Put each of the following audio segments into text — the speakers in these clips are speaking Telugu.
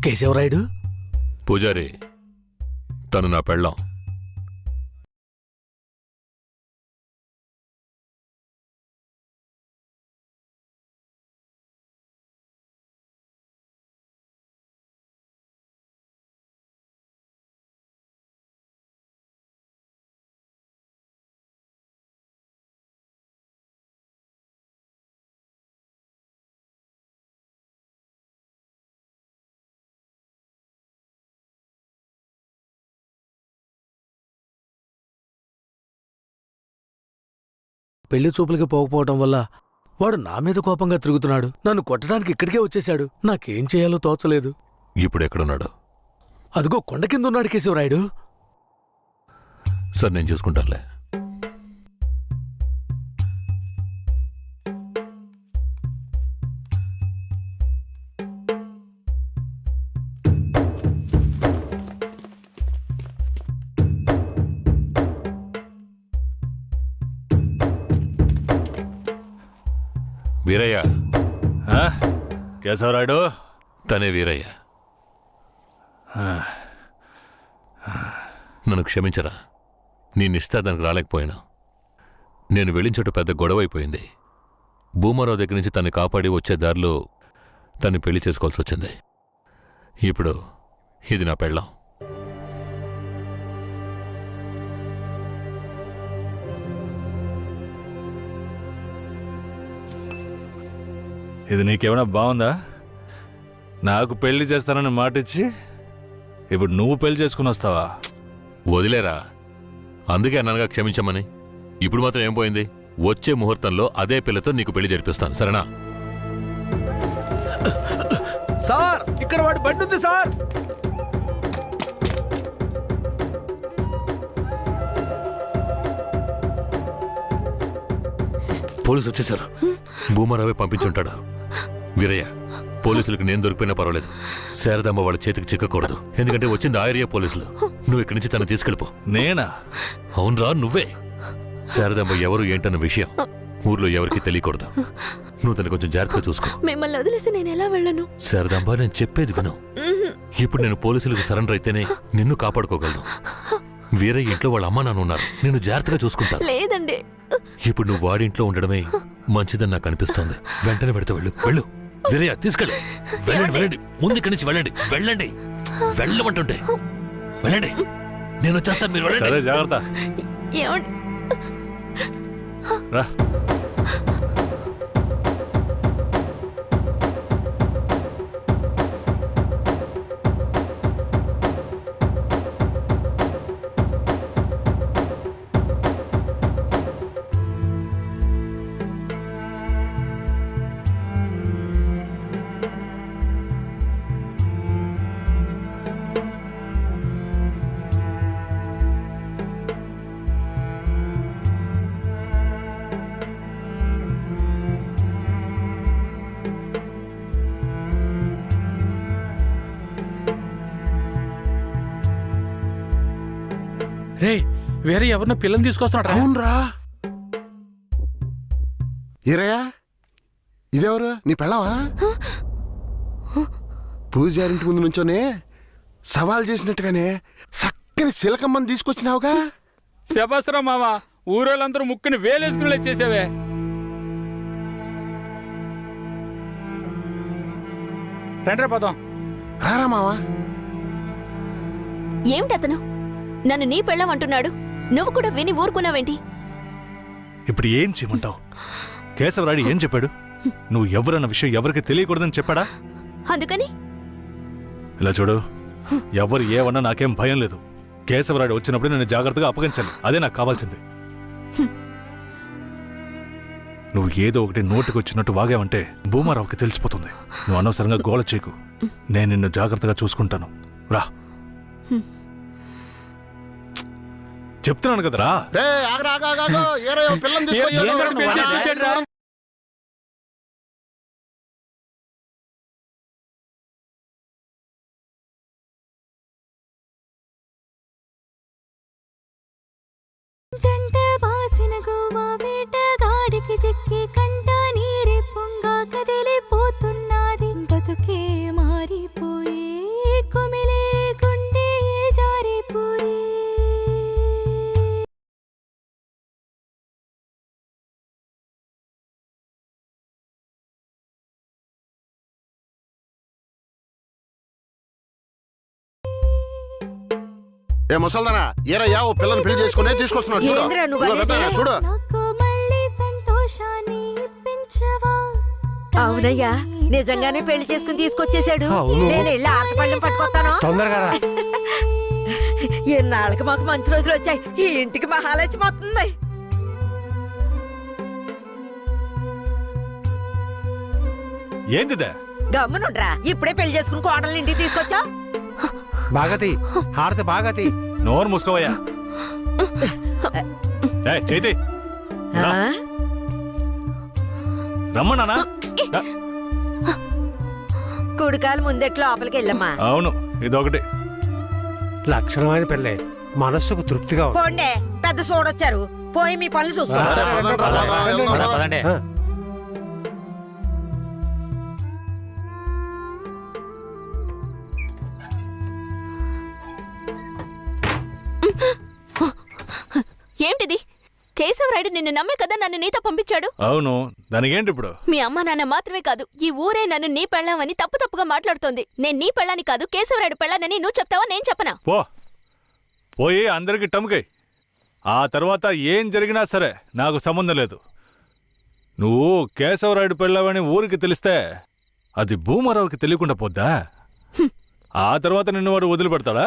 కేశవరాయుడు పూజారి, తను నా పెళ్ళాం. పెళ్లి చూపులకి పోకపోవటం వల్ల వాడు నా మీద కోపంగా తిరుగుతున్నాడు. నన్ను కొట్టడానికి ఇక్కడికే వచ్చేశాడు. నాకేం చేయాలో తోచలేదు. ఇప్పుడు ఎక్కడున్నాడు? అదిగో కొండ కింద ఉన్నాడు కేశవరాయుడు. సార్, నేను చూసుకుంటానులే. వీరయ్య. కేశవరాయుడు? తనే వీరయ్య. నన్ను క్షమించరా. నేనిస్తే దానికి రాలేకపోయాను. నేను వెళ్ళిన చోట పెద్ద గొడవ అయిపోయింది. భూమారావు దగ్గర నుంచి తన్ని కాపాడి వచ్చే దారిలో తన్ని పెళ్లి చేసుకోవాల్సి వచ్చింది. ఇప్పుడు ఇది నా పెళ్ళాం. ఇది నీకేమైనా బాగుందా? నాకు పెళ్లి చేస్తానని మాటిచ్చి ఇప్పుడు నువ్వు పెళ్లి చేసుకుని వస్తావా? వదిలేరా. అందుకే అన్నానుగా క్షమించమని. ఇప్పుడు మాత్రం ఏం పోయింది? వచ్చే ముహూర్తంలో అదే పిల్లతో నీకు పెళ్లి జరిపిస్తాను, సరేనా? సార్, ఇక్కడ వాడి బండి ఉంది సార్. పోలీసు వచ్చేశారు. భూమారావే పంపించుంటాడు. వీరయ్య, పోలీసులకు నేను దొరికిపోయినా పర్వాలేదు. శారదమ్మ వాళ్ళ చేతికి చిక్కకూడదు. ఎందుకంటే వచ్చింది ఆ ఏరియా పోలీసులు. నువ్వు ఇక్కడి నుంచి తను తీసుకెళ్ళిపో. నేనా? అవునరా, నువ్వే. శారదమ్మ ఎవరు ఏంటన్న విషయం ఊర్లో ఎవరికి తెలియకూడదు. నువ్వు తను కొంచెం జాగ్రత్తగా చూసుకో. మిమ్మల్ని వదిలేసి నేను ఎలా వెళ్ళను? శారదమ్మ, నేను చెప్పేది విను. ఇప్పుడు నేను పోలీసులకు సరెండర్ అయితేనే నిన్ను కాపాడుకోగలను. వీరయ్య ఇంట్లో వాళ్ళ అమ్మ నాన్న ఉన్నారు. నేను జాగ్రత్తగా చూసుకుంటాను. లేదండి, ఇప్పుడు నువ్వు వాడింట్లో ఉండడమే మంచిదని నాకు అనిపిస్తోంది. వెంటనే పెడితే వెళ్ళు. వెళ్ళు వీరయ్య, తీసుకెళ్ళు. వెళ్ళండి, వెళ్ళండి. ముందు ఇక్కడి నుంచి వెళ్ళండి. వెళ్ళండి, వెళ్ళమంటుంటే వెళ్ళండి. నేను వచ్చేస్తాను, మీరు వెళ్ళండి. సరే, జాగ్రత్త. ఏమండి? రా. రే, వేరే ఎవరినో పిల్లని తీసుకొస్తున్నాడు. అవునరా. ఈరయ్యా, ఇదెవరు? నీ పెళ్ళవా? పూజారింటి ముందు నుంచోనే సవాల్ చేసినట్టుగానే చక్కని శిలకమ్మని తీసుకొచ్చినావుగా. శబాస్రా మామ, ఊరోళ్ళందరూ ముక్కుని వేలేసుకునేలా చేసావే. రండ్రా పోదాం. రారా మావా. ఏమిటతను నన్ను నీ పెళ్ళం అంటున్నాడు? నువ్వు కూడా విని ఊరుకున్నావేంటి? ఇప్పుడు ఏం చేయమంటావు? కేశవరాయుడు ఏం చెప్పాడు? నువ్వు ఎవరన్న విషయం ఎవరికి తెలియకూడదని చెప్పాడా? అందుకని ఇలా చూడు, ఎవరు ఏమన్నా నాకేం భయం లేదు. కేశవరాయుడు వచ్చినప్పుడు నేను జాగ్రత్తగా అప్పగించాలి. అదే నాకు కావాల్సింది. నువ్వు ఏదో ఒకటి నోటికి వచ్చినట్టు వాగావంటే భూమారావుకి తెలిసిపోతుంది. నువ్వు అనవసరంగా గోల చేయకు. నేను నిన్ను జాగ్రత్తగా చూసుకుంటాను. రా, చెప్తున్నాను కదరా. జంట బాసిన గోవా వేటగాడికి చిక్కి కంట నీరే పొంగ కదిలిపోతున్నది. బతుకే మారిపోయే ఏ ముసల్దానా ఏరయ్యా ఓ పిల్లని పెళ్లి చేసుకునే తీసుకొస్తున్నాడు చూడు. ఏందిరా నువ్వు ఇదిగో అనేది? పెద్దనా, చూడు నాకు మళ్ళీ సంతోషాన్ని ఇప్పించవా అవునయ్యా నిజంగానే పెళ్లి చేసుకుని తీసుకొచ్చేసాడు. నేను వెళ్ళి ఆటపళ్ళం పట్టుకొస్తాను. తొందరగా రా. ఎన్నాళ్ళకి మాకు మంచి రోజులు వచ్చాయి. ఈ ఇంటికి మహాలక్ష్మి వస్తుంది. ఏందిదే? గమ్మునుండ్రా, ఇప్పుడే పెళ్లి చేసుకుని కోడల్ని ఇంటికి తీసుకొచ్చా. బాగతి హారతి బాగతి. నోరు మూసుకోవయ్యా. ఏయ్, చేతి రా. రమ్మన్నానా? కుడికాలు ముందెట్లు లోపలికి వెళ్ళమ్మా. అవును, ఇదొకటి. లక్షణమైన పెళ్ళే, మనస్సుకు తృప్తిగా ఉంది. పోండే, పెద్ద సోడొచ్చారు. పోయి మీ పనులు చూసుకోండి. పదండి. ఆ, ఏంటిది? కేశవరాయుడు నిన్ను నమ్మే కదా నన్ను నీతో పంపించాడు. అవును, దానికేంటి ఇప్పుడు? మీ అమ్మ నాన్న మాత్రమే కాదు, ఈ ఊరే నన్ను నీ పెళ్ళామని తప్పుగా మాట్లాడుతోంది. నేను నీ పెళ్ళాని కాదు, కేశవరాయుడు పెళ్ళానని నువ్వు చెప్తావా నేను చెప్పనా? పోయి అందరికి టముకై. ఆ తర్వాత ఏం జరిగినా సరే నాకు సంబంధం లేదు. నువ్వు కేశవరాయుడు పెళ్ళావని ఊరికి తెలిస్తే అది భూమారావుకి తెలియకుండా పోద్దా? ఆ తర్వాత నిన్ను వాడు వదిలిపెడతాడా?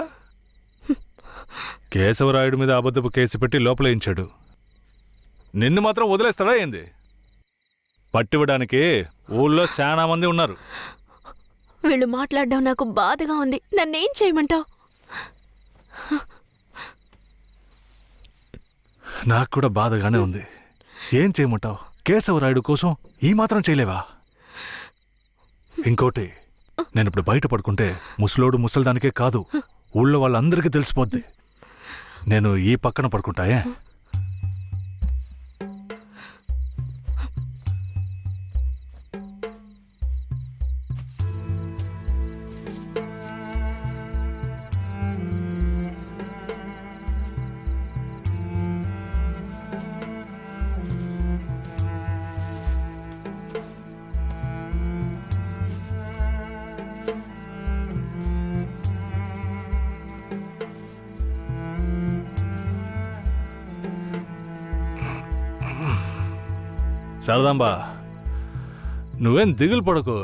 కేశవరాయుడు మీద అబద్ధపు కేసు పెట్టి లోపలేయించాడు. నిన్ను మాత్రం వదిలేస్తాడా ఏంది? పట్టివ్వడానికి ఊళ్ళో చాలా మంది ఉన్నారు. వీళ్ళు మాట్లాడడం నాకు బాధగా ఉంది. నన్నేం చేయమంటావు? నాకు కూడా బాధగానే ఉంది. ఏం చేయమంటావు? కేశవరాయుడు కోసం ఈ మాత్రం చేయలేవా? ఇంకోటి, నేను ఇప్పుడు బయట పడుకుంటే ముసలోడు ముసలిదానికే కాదు, ఊళ్ళో వాళ్ళందరికీ తెలిసిపోద్ది. నేను ఈ పక్కన పడుకుంటాయే. శారదాంబా, నువ్వేం దిగులు పడకు.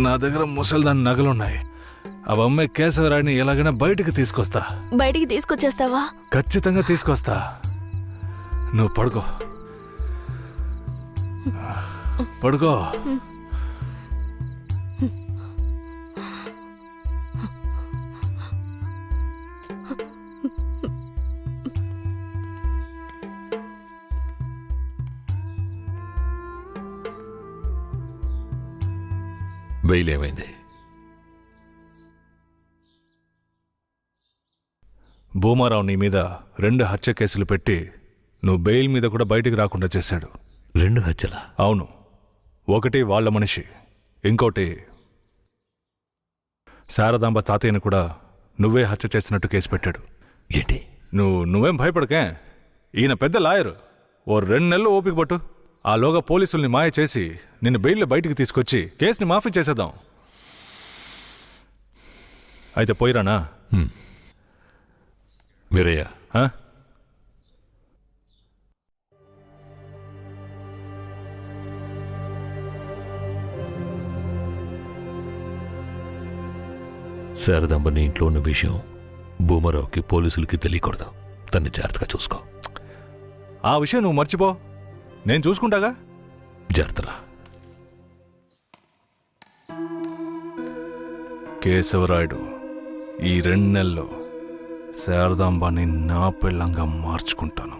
నా దగ్గర ముసలిదాని నగలున్నాయి. అవమ్మే కేశవరాయుడిని ఎలాగైనా బయటికి తీసుకొస్తా. బయటికి తీసుకొచ్చేస్తావా? ఖచ్చితంగా తీసుకొస్తా. నువ్వు పడుకో, పడుకో. బెయిల్ ఏమైంది? భూమారావు నీ మీద 2 హత్య కేసులు పెట్టి నువ్వు బెయిల్ మీద కూడా బయటికి రాకుండా చేశాడు. 2 హత్యలా? అవును. ఒకటి వాళ్ళ మనిషి, ఇంకోటి శారదాంబ తాతయ్యను కూడా నువ్వే హత్య చేసినట్టు కేసు పెట్టాడు. ఏంటి? నువ్వేం భయపడకే. ఈయన పెద్ద లాయరు. ఓ 2 నెలలు ఓపిక పట్టు. ఆలోగా పోలీసుల్ని మాయ చేసి నిన్ను బెయిల్లో బయటికి తీసుకొచ్చి కేసుని మాఫీ చేసేద్దాం. అయితే పోయిరానా? వీరయ్య, ఆ? శారదాంబ నీ ఇంట్లో ఉన్న విషయం భూమారావుకి పోలీసులకి తెలియకూడదు. తన్ని జాగ్రత్తగా చూసుకో. ఆ విషయం నువ్వు మర్చిపో, నేను చూసుకుంటాగా. జాగ్రత్తరా. కేశవరాయుడు, ఈ 2 నెలల్లో శారదాంబాని నా పెళ్ళంగా మార్చుకుంటాను.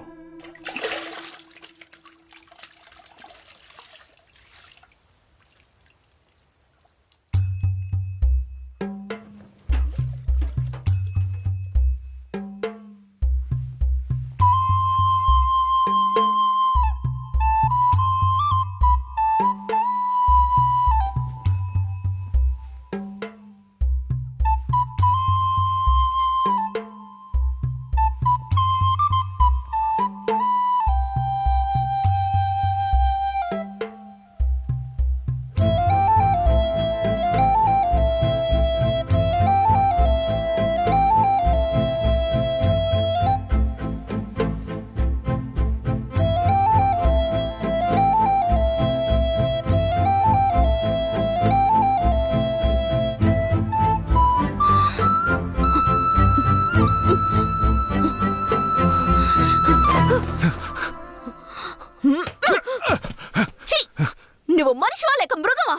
నువ్వు మనిషివా లేక మృగమా?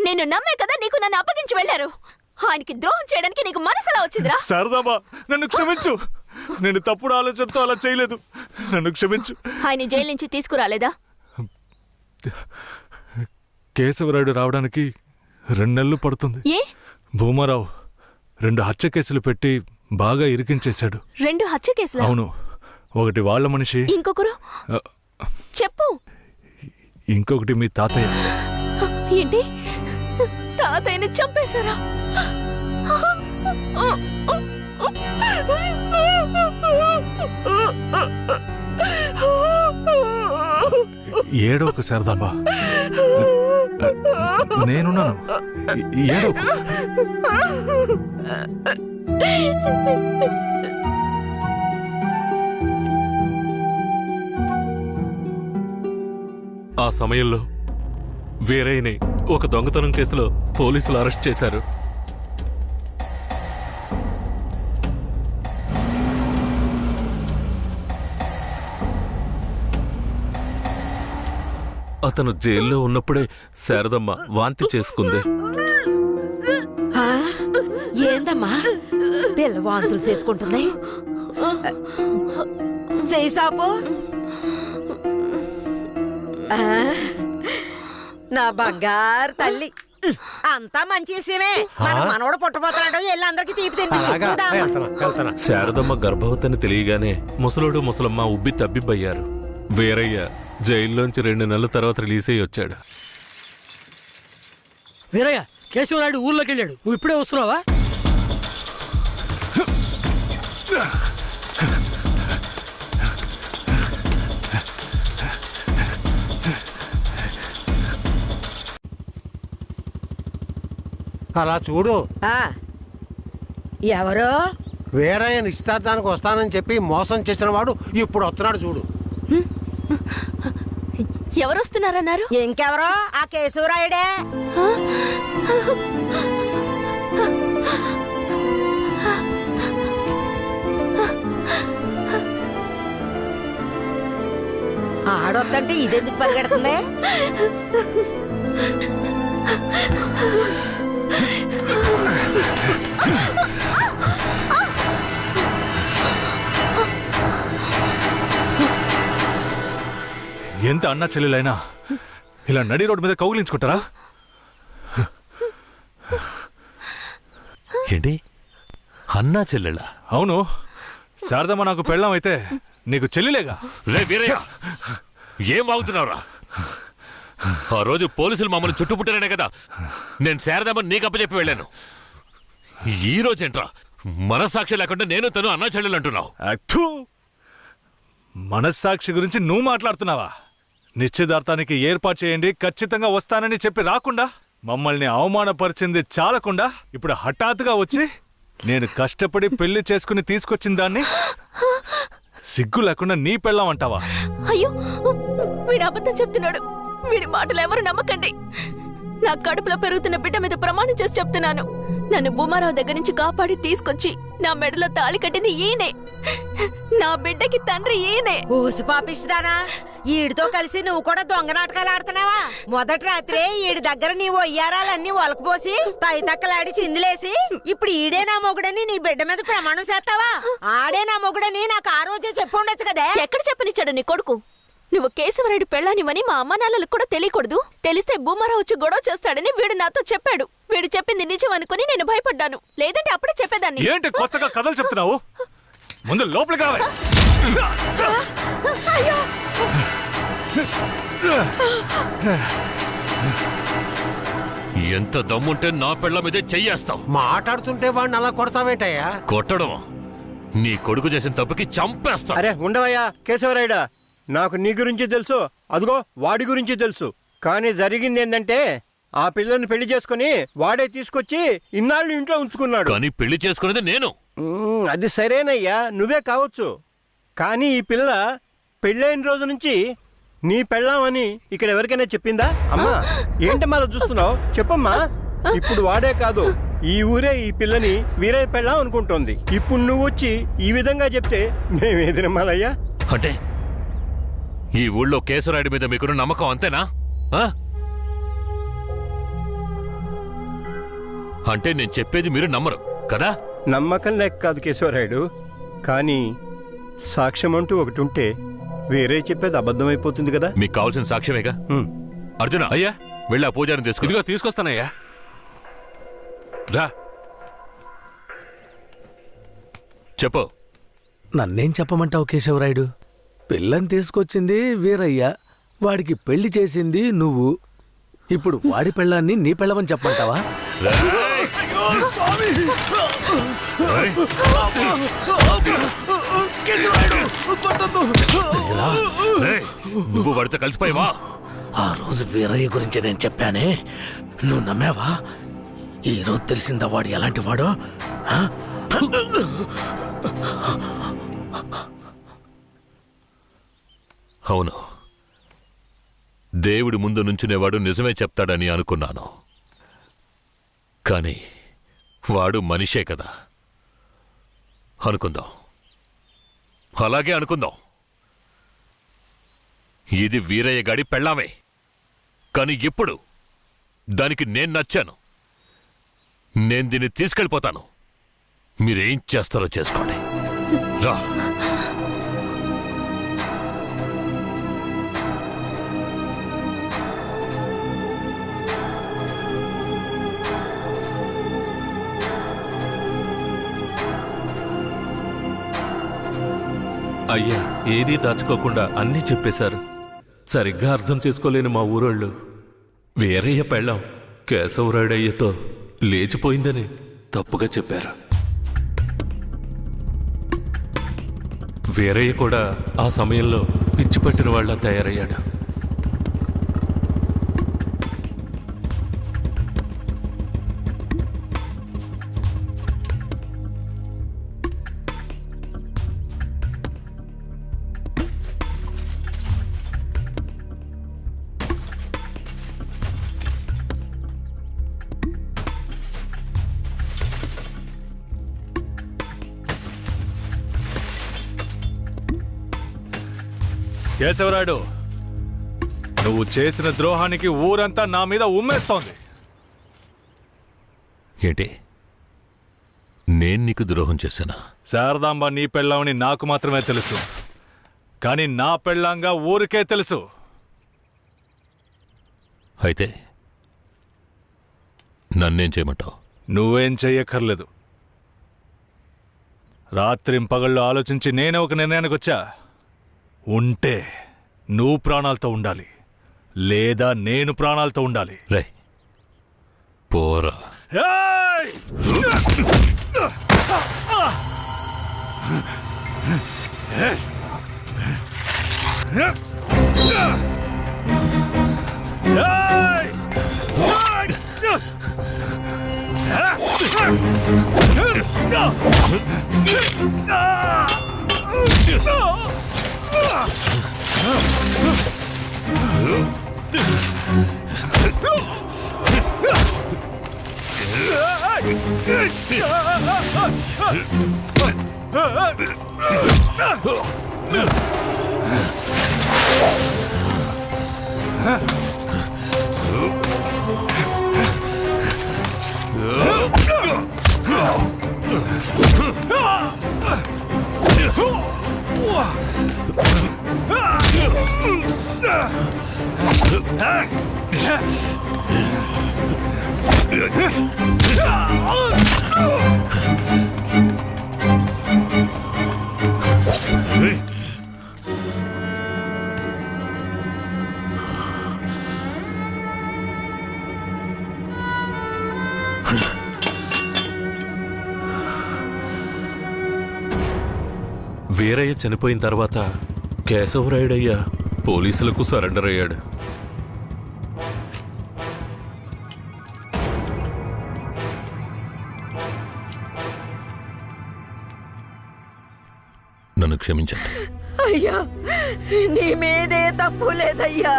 నేను నమ్మే కదా నీకు నన్ను అప్పగించి వెళ్లారు. ఆయనకి ద్రోహం చేయడానికి నీకు మనసులా వచ్చిందిరా? శారదామా, నన్ను క్షమించు. నేను తప్పుడు ఆలోచనతో అలా చేయలేదు. నన్ను క్షమించు. ఆయన జైలు నుంచి తీసుకురాలేదా? కేశవరాయుడు రావడానికి 2 నెలలు పడుతుంది. ఏ? భూమారావు 2 హత్య కేసులు పెట్టి బాగా ఇరికించేశాడు. 2 హత్య కేసులా? అవును. ఒకటి వాళ్ళ మనిషి, ఇంకొకరు చెప్పు. ఇంకొకటి మీ తాతయ్య. ఏంటి? తాతయ్యని చంపేశారా? ఏడోకు శారదాంబా, నేనున్నాను. ఏడోకు. ఆ సమయంలో వీరయ్యని ఒక దొంగతనం కేసులో పోలీసులు అరెస్ట్ చేశారు. అతను జైల్లో ఉన్నప్పుడే శారదమ్మ వాంతి చేసుకుంది. ఏందమ్మా పిల్ల వాంతులు చేసుకుంటుంది? చేయి సాపు. నా బంగారు తల్లి, అంతా మంచి విషయమే. మన మనవడు పుట్టబోతున్నాడు, వెళ్ళి అందరికి తీపి తినిపించు. శారదమ్మ గర్భవతిని తెలియగానే ముసలోడు ముసలమ్మ ఉబ్బి తబ్బిబ్బయ్యారు. వీరయ్య జైల్లోంచి 2 నెలల తర్వాత రిలీజ్ అయ్యి వచ్చాడు. వీరయ్య, కేశవరాయుడు ఊర్లోకి వెళ్ళాడు. నువ్వు ఇప్పుడే వస్తున్నావా? అలా చూడు. ఎవరో వీరయ్య నిశ్చితార్థానికి వస్తానని చెప్పి మోసం చేసిన వాడు ఇప్పుడు వస్తున్నాడు చూడు. ఎవరొస్తున్నారన్నారు? ఇంకెవరో ఆ కేశవరాయుడే. ఆడొద్దంటే ఇదెందుకు పరిగెడుతుంది? ఎంత అన్నా చెల్లెలైనా ఇలా నడి రోడ్డు మీద కౌగిలించుకుంటారా? ఏంటి అన్నా చెల్లెళ్ళా? అవును. శారదమ్మ నాకు పెళ్ళాం అయితే నీకు చెల్లిలేగా. రే వీరయ్య, ఏం వాగుతున్నావురా? ఆ రోజు పోలీసులు మమ్మల్ని చుట్టుముట్టారనే కదా నేను శారదమ్మని నీకు అప్పచెప్పి వెళ్ళాను. ఈ రోజేంట్రా మనస్సాక్షి లేకుండా నేను తను అన్నా చెల్లెలు అంటున్నావు? మనస్సాక్షి గురించి నువ్వు మాట్లాడుతున్నావా? నిశ్చితార్థానికి ఏర్పాటు చేయండి, ఖచ్చితంగా వస్తానని చెప్పి రాకుండా మమ్మల్ని అవమానపరిచింది చాలకుండా ఇప్పుడు హఠాత్తుగా వచ్చి నేను కష్టపడి పెళ్లి చేసుకుని తీసుకొచ్చిన దాన్ని సిగ్గు లేకుండా నీ పెళ్ళాం అంటావా? అయ్యో, వీడు అబద్ధం చెప్తున్నాడు. వీడి మాటలు ఎవరు నమ్మకండి. నా కడుపులో పెరుగుతున్న బిడ్డ మీద ప్రమాణం చేసి చెప్తున్నాను. నన్ను భూమారావు దగ్గర నుంచి కాపాడి తీసుకొచ్చి నా మెడలో తాళి కట్టింది ఈయనే. నా బిడ్డకి తండ్రి ఈయనే. ఊసి పాపిస్తానా? ఈడితో కలిసి నువ్వు కూడా దొంగ నాటకాలు ఆడుతున్నావా? మొదటి రాత్రే ఈడి దగ్గర నీ ఒయ్యారాలన్నీ ఒలకపోసి తైతక్కలాడి చిందులేసి ఇప్పుడు ఈడే నా మొగుడని నీ బిడ్డ మీద ప్రమాణం చేస్తావా? ఆడే నా మొగుడని నాకు ఆ రోజే చెప్పు ఉండొచ్చు కదా. ఎక్కడ చెప్పనిచ్చాడు నీ కొడుకు? నువ్వు కేశవరాయుడు పెళ్ళానివని మా అమ్మ నాన్నలకు కూడా తెలియకూడదు. తెలిస్తే భూమారావు వచ్చి గొడవ చేస్తాడని వీడు నాతో చెప్పాడు. వీడు చెప్పింది నిజం అనుకుని నేను భయపడ్డాను. లేదంటే అప్పుడే చెప్పేదాన్ని. ఏంటి కొత్తగా కథలు చెప్తున్నావు? ముందు లోపలికి రావాలి. ఎంత దమ్ముంటే నా పెళ్ళ మీదే చెయ్యేస్తావు? మాట్లాడుతుంటే వాడిని అలా కొడతావేంటయ్యా? కొట్టడం నీ కొడుకు చేసిన తప్పుకి చంపేస్తా. అరే ఉండవయ్యా కేశవరాయుడా, నాకు నీ గురించి తెలుసు, అదిగో వాడి గురించి తెలుసు. కానీ జరిగింది ఏంటంటే ఆ పిల్లని పెళ్లి చేసుకుని వాడే తీసుకొచ్చి ఇన్నాళ్ళు ఇంట్లో ఉంచుకున్నాడు. కానీ పెళ్లి చేసుకునేది నేను. అది సరేనయ్యా, నువ్వే కావచ్చు. కానీ ఈ పిల్ల పెళ్ళైన రోజు నుంచి నీ పెళ్ళామని ఇక్కడ ఎవరికైనా చెప్పిందా? అమ్మా ఏంటి మళ్ళీ చూస్తున్నావు? చెప్పమ్మా. ఇప్పుడు వాడే కాదు, ఈ ఊరే ఈ పిల్లని వీరయ్య పెళ్ళాం అనుకుంటోంది. ఇప్పుడు నువ్వు వచ్చి ఈ విధంగా చెప్తే మేమేది నమ్మాలయ్యా? అంటే ఈ ఊళ్ళో కేశవరాయుడి మీద మీకున్న నమ్మకం అంతేనా? అంటే నేను చెప్పేది మీరు నమ్మరు కదా? నమ్మకం లేక కాదు కేశవరాయుడు, కానీ సాక్ష్యం అంటూ ఒకటి ఉంటే వేరే చెప్పేది అబద్ధమైపోతుంది కదా. మీకు కావాల్సిన సాక్ష్యమేగా. అర్జున, అయ్యా, వెళ్ళి ఆ పూజారిని తీసుకో. ఇదిగో తీసుకొస్తానయ్యా. రా. చెప్పు. నన్నేం చెప్పమంటావు కేశవరాయుడు? పిల్లని తీసుకొచ్చింది వీరయ్య, వాడికి పెళ్లి చేసింది నువ్వు. ఇప్పుడు వాడి పెళ్ళాన్ని నీ పెళ్ళమని చెప్పమంటావా? నువ్వు వాడితో కలిసిపోయావా? ఆ రోజు వీరయ్య గురించి నేను చెప్పానే, నువ్వు నమ్మావా? ఈ రోజు తెలిసిందా వాడు ఎలాంటి వాడో? అవును, దేవుడి ముందు నుంచునేవాడు నిజమే చెప్తాడని అనుకున్నాను. కానీ వాడు మనిషే కదా. అనుకుందాం, అలాగే అనుకుందాం. ఇది వీరయ్య గాడి పెళ్ళామే. కానీ ఇప్పుడు దానికి నేను నచ్చాను. నేను దీన్ని తీసుకెళ్ళిపోతాను. మీరేం చేస్తారో చేసుకోండి. రా. అయ్యా, ఏదీ దాచుకోకుండా అన్నీ చెప్పేశారు. సరిగ్గా అర్థం చేసుకోలేని మా ఊరోళ్ళు వీరయ్య పెళ్ళాం కేశవరాయుడయ్యతో లేచిపోయిందని తప్పుగా చెప్పారు. వీరయ్య కూడా ఆ సమయంలో పిచ్చి పట్టిన వాళ్ళ తయారయ్యాడు. కేశవరాయుడు, నువ్వు చేసిన ద్రోహానికి ఊరంతా నా మీద ఉమ్మేస్తోంది. ఏంటి? నేను నీకు ద్రోహం చేశానా? శారదాంబ నీ పెళ్ళామని నాకు మాత్రమే తెలుసు, కానీ నా పెళ్ళాంగా ఊరికే తెలుసు. అయితే నన్నేం చేయమంటావు? నువ్వేం చెయ్యక్కర్లేదు. రాత్రింపగళ్ళు ఆలోచించి నేనే ఒక నిర్ణయానికి వచ్చా. ఉంటే నువ్వు ప్రాణాలతో ఉండాలి, లేదా నేను ప్రాణాలతో ఉండాలి. రే పోరా. వీరయ్య చనిపోయిన తర్వాత కేశవరాయుడయ్య పోలీసులకు సరెండర్ అయ్యాడు. నన్ను క్షమించండి. అయ్యా, నీ మీదే తప్పు లేదయ్యా,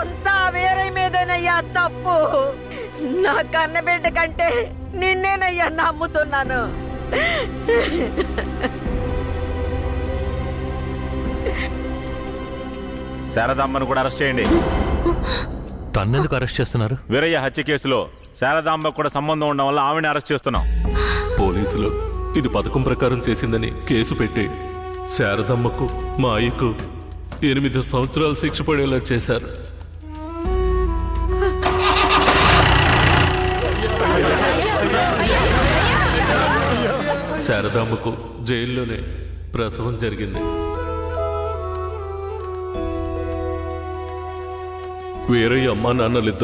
అంతా వేరే మీదేనయ్యా తప్పు. నా కన్నబిడ్డ కంటే నిన్నేనయ్యా నమ్ముతున్నాను. శారదామ్మను కూడా అరెస్ట్ చేయండి. తన్నెందుకు అరెస్ట్ చేస్తున్నారు? వీరయ్య హత్య కేసులో శారదాంబకు కూడా సంబంధం ఉండడం వల్ల ఆవిడని అరెస్ట్ చేస్తున్నాం. పోలీసులు ఇది పథకం ప్రకారం చేసిందని కేసు పెట్టి శారదమ్మకు మా అయ్యకు 8 సంవత్సరాలు శిక్ష పడేలా చేశారు. శారదాంబకు జైల్లోనే ప్రసవం జరిగింది. వీరయ్య అమ్మా నాన్నలిద్దరూ